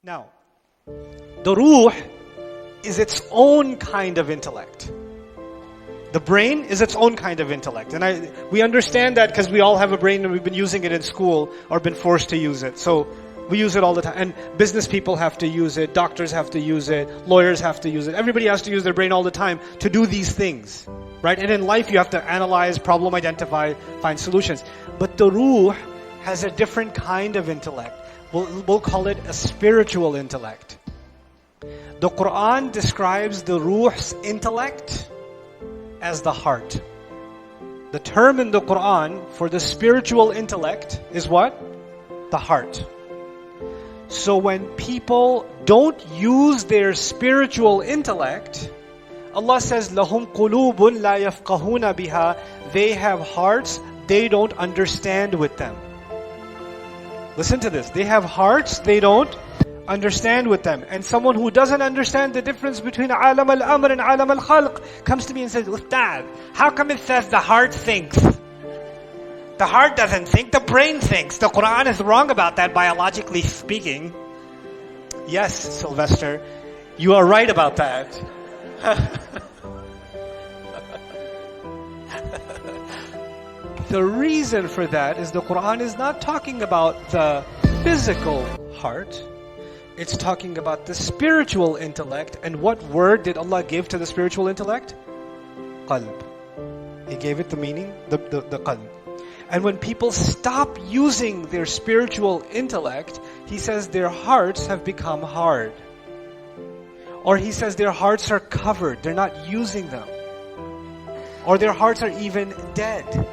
Now, the ruh is its own kind of intellect. The brain is its own kind of intellect. And we understand that because we all have a brain and we've been using it in school or been forced to use it. So we use it all the time. And business people have to use it, doctors have to use it, lawyers have to use it. Everybody has to use their brain all the time to do these things. Right? And in life you have to analyze, problem identify, find solutions. But the ruh has a different kind of intellect. We'll call it a spiritual intellect. The Quran describes the ruh's intellect as the heart. The term in the Quran for the spiritual intellect is what? The heart. So when people don't use their spiritual intellect, Allah says, لَهُمْ قُلُوبٌ لَا يَفْقَهُونَ بِهَا. They have hearts they don't understand with them. Listen to this. They have hearts they don't understand with them. And someone who doesn't understand the difference between alam al-amr and alam al-khalq comes to me and says, Ustad, how come it says the heart thinks? The heart doesn't think, the brain thinks. The Quran is wrong about that, biologically speaking. Yes, Sylvester, you are right about that. The reason for that is the Quran is not talking about the physical heart. It's talking about the spiritual intellect. And what word did Allah give to the spiritual intellect? Qalb. He gave it the meaning, the qalb. And when people stop using their spiritual intellect, He says their hearts have become hard. Or He says their hearts are covered, they're not using them. Or their hearts are even dead.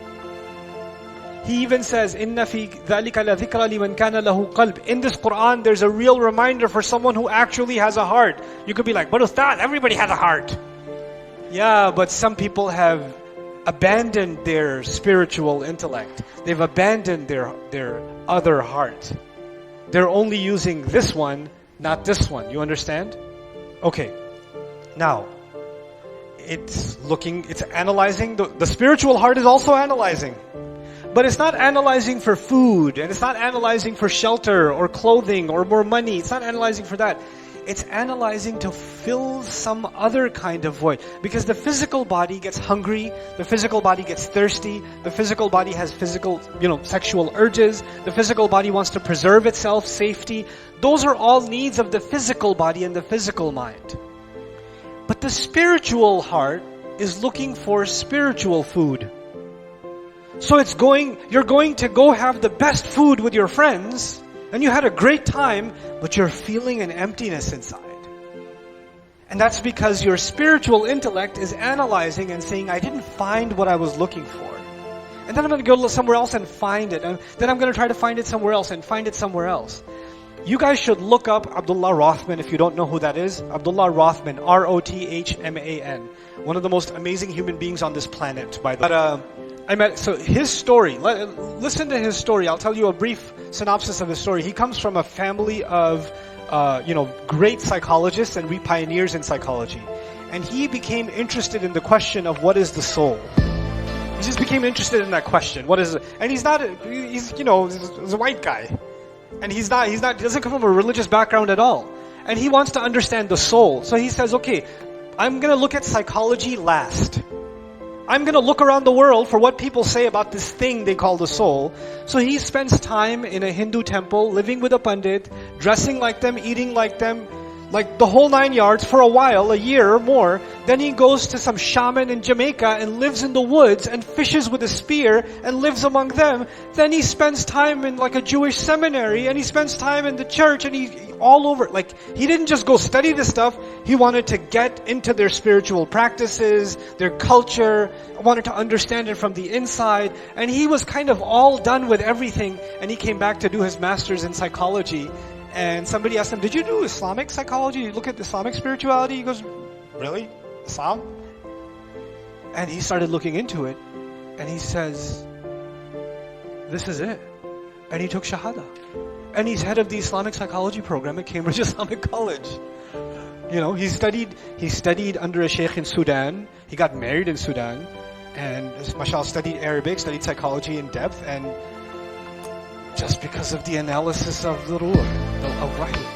He even says, إِنَّ فِي ذَلِكَ لَذِكْرَ لِمَنْ كَانَ لَهُ قَلْبٍ. In this Quran, there's a real reminder for someone who actually has a heart. You could be like, but Ustad, everybody has a heart. Yeah, but some people have abandoned their spiritual intellect. They've abandoned their other heart. They're only using this one, not this one. You understand? Okay. Now, it's analyzing. The spiritual heart is also analyzing. But it's not analyzing for food, and it's not analyzing for shelter or clothing or more money. It's not analyzing for that. It's analyzing to fill some other kind of void. Because the physical body gets hungry, the physical body gets thirsty, the physical body has physical, sexual urges, the physical body wants to preserve itself, safety. Those are all needs of the physical body and the physical mind. But the spiritual heart is looking for spiritual food. So you're going to go have the best food with your friends, and you had a great time, but you're feeling an emptiness inside. And that's because your spiritual intellect is analyzing and saying, I didn't find what I was looking for. And then I'm going to go somewhere else and find it. And then I'm going to try to find it somewhere else and find it somewhere else. You guys should look up Abdullah Rothman if you don't know who that is. Abdullah Rothman, R-O-T-H-M-A-N. One of the most amazing human beings on this planet. So his story, listen to his story. I'll tell you a brief synopsis of his story. He comes from a family of, great psychologists, and we pioneers in psychology. And he became interested in the question of what is the soul. He just became interested in that question. What is it? And he's a white guy. And he doesn't come from a religious background at all. And he wants to understand the soul. So he says, okay, I'm going to look at psychology last. I'm going to look around the world for what people say about this thing they call the soul. So he spends time in a Hindu temple, living with a pandit, dressing like them, eating like them, like the whole 9 yards for a while, a year or more. Then he goes to some shaman in Jamaica and lives in the woods and fishes with a spear and lives among them. Then he spends time in like a Jewish seminary, and he spends time in the church, and he all over. Like, he didn't just go study this stuff. He wanted to get into their spiritual practices, their culture, wanted to understand it from the inside. And he was kind of all done with everything, and he came back to do his master's in psychology. And somebody asked him, did you do Islamic psychology? You look at Islamic spirituality? He goes, really? Islam? And he started looking into it, and he says, this is it. And he took Shahada. And he's head of the Islamic psychology program at Cambridge Islamic College. He studied under a sheikh in Sudan. He got married in Sudan. And mashallah, studied Arabic, studied psychology in depth. And just because of the analysis of the ruh, of wahy.